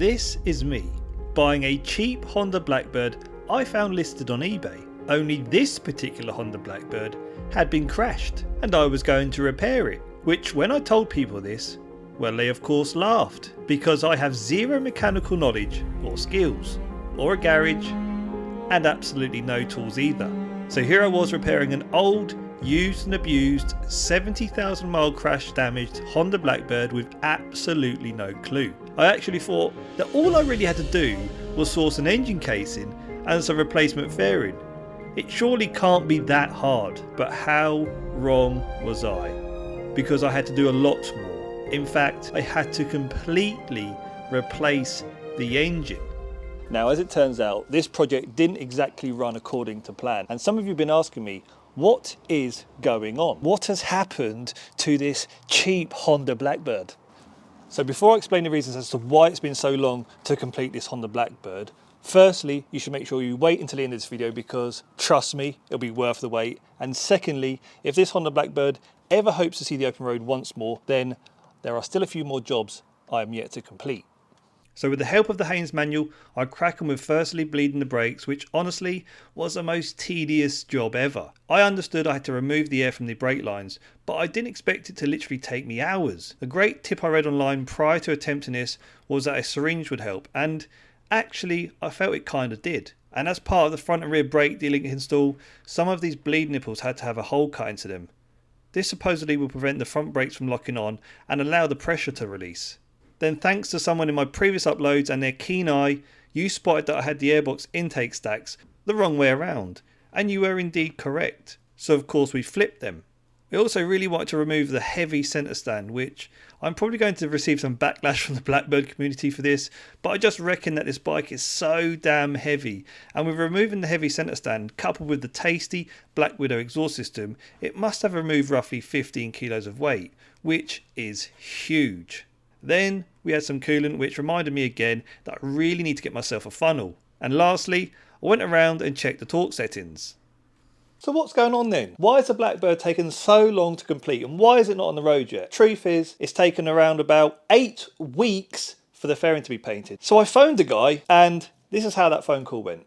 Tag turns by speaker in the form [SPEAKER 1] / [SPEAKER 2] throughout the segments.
[SPEAKER 1] This is me, buying a cheap Honda Blackbird I found listed on eBay. Only this particular Honda Blackbird had been crashed and I was going to repair it, which when I told people this, well, they of course laughed, because I have zero mechanical knowledge or skills, or a garage, and absolutely no tools either. So here I was repairing an old, used and abused 70,000 mile crash damaged Honda Blackbird with absolutely no clue. I actually thought that all I really had to do was source an engine casing and some replacement fairing. It surely can't be that hard, but how wrong was I? Because I had to do a lot more. In fact, I had to completely replace the engine. Now, as it turns out, this project didn't exactly run according to plan. And some of you have been asking me, what is going on? What has happened to this cheap Honda Blackbird? So before I explain the reasons as to why it's been so long to complete this Honda Blackbird, firstly, you should make sure you wait until the end of this video because, trust me, it'll be worth the wait. And secondly, if this Honda Blackbird ever hopes to see the open road once more, then there are still a few more jobs I am yet to complete. So with the help of the Haynes manual, I crack on with firstly bleeding the brakes, which honestly was the most tedious job ever. I understood I had to remove the air from the brake lines, but I didn't expect it to literally take me hours. A great tip I read online prior to attempting this was that a syringe would help, and actually I felt it kind of did. And as part of the front and rear brake de-link install, some of these bleed nipples had to have a hole cut into them. This supposedly will prevent the front brakes from locking on and allow the pressure to release. Then thanks to someone in my previous uploads and their keen eye, you spotted that I had the airbox intake stacks the wrong way around, and you were indeed correct. So of course we flipped them. We also really wanted to remove the heavy centre stand, which I'm probably going to receive some backlash from the Blackbird community for this, but I just reckon that this bike is so damn heavy, and with removing the heavy centre stand coupled with the tasty Black Widow exhaust system, it must have removed roughly 15 kilos of weight, which is huge. Then we had some coolant, which reminded me again that I really need to get myself a funnel. And lastly, I went around and checked the torque settings. So what's going on then? Why has the Blackbird taken so long to complete, and why is it not on the road yet? Truth is, it's taken around about 8 weeks for the fairing to be painted. So I phoned a guy, and this is how that phone call went.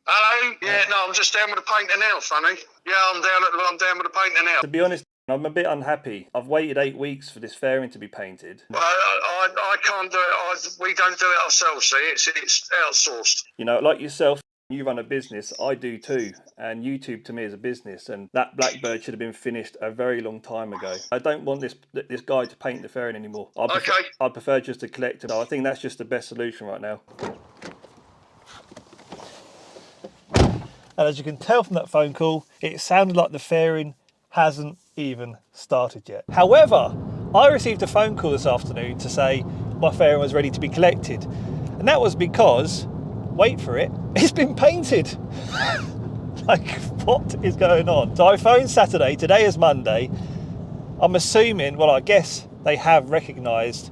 [SPEAKER 2] Hello? Yeah, no, I'm just down with the painter now, Sonny. Yeah, I'm down with the painter now.
[SPEAKER 1] To be honest, I'm a bit unhappy. I've waited 8 weeks for this fairing to be painted.
[SPEAKER 2] Well, I can't do it. We don't do it ourselves, see? It's outsourced.
[SPEAKER 1] You know, like yourself, you run a business, I do too, and YouTube to me is a business, and that Blackbird should have been finished a very long time ago. I don't want this guy to paint the fairing anymore. I prefer just to collect it. I think that's just the best solution right now. And as you can tell from that phone call, it sounded like the fairing hasn't even started yet. However, I received a phone call this afternoon to say my fairing was ready to be collected, and that was because, wait for it, it's been painted. Like, what is going on? So I phoned Saturday, today is Monday. I'm assuming, well, I guess they have recognised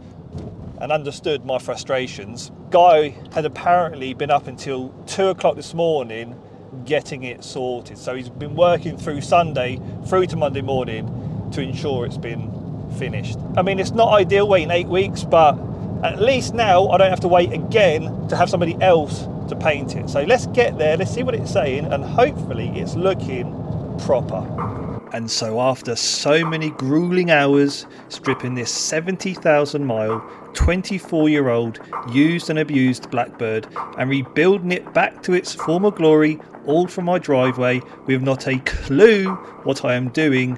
[SPEAKER 1] and understood my frustrations. Guy had apparently been up until 2 o'clock this morning getting it sorted. So he's been working through Sunday through to Monday morning to ensure it's been finished. I mean, it's not ideal waiting 8 weeks, but at least now I don't have to wait again to have somebody else to paint it. So let's get there, let's see what it's saying, and hopefully it's looking proper. And so after so many grueling hours stripping this 70,000 mile, 24-year-old used and abused Blackbird and rebuilding it back to its former glory, all from my driveway with not a clue what I am doing,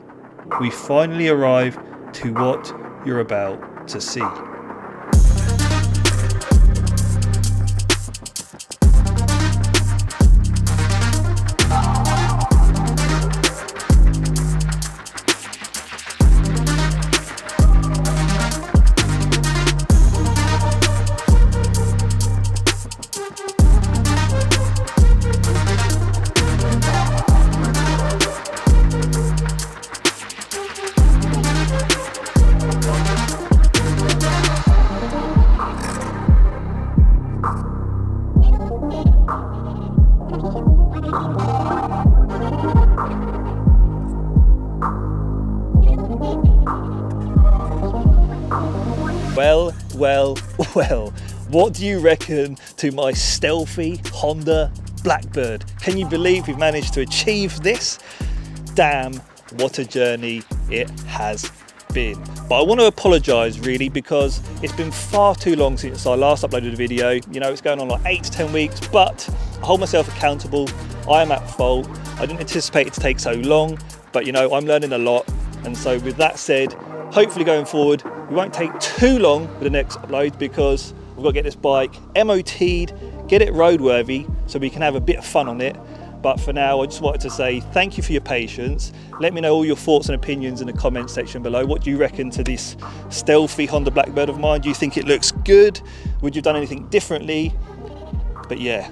[SPEAKER 1] we finally arrive to what you're about to see. Well, What do you reckon to my stealthy Honda Blackbird? Can you believe we've managed to achieve this? Damn, what a journey it has been. But I want to apologise really, because it's been far too long since I last uploaded a video. You know, it's going on like 8 to 10 weeks, but I hold myself accountable. I am at fault. I didn't anticipate it to take so long, but you know, I'm learning a lot. And so with that said, hopefully going forward, we won't take too long with the next upload, because we've got to get this bike MOT'd, get it roadworthy so we can have a bit of fun on it. But for now, I just wanted to say thank you for your patience. Let me know all your thoughts and opinions in the comment section below. What do you reckon to this stealthy Honda Blackbird of mine? Do you think it looks good? Would you have done anything differently? But yeah,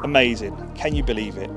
[SPEAKER 1] amazing. Can you believe it?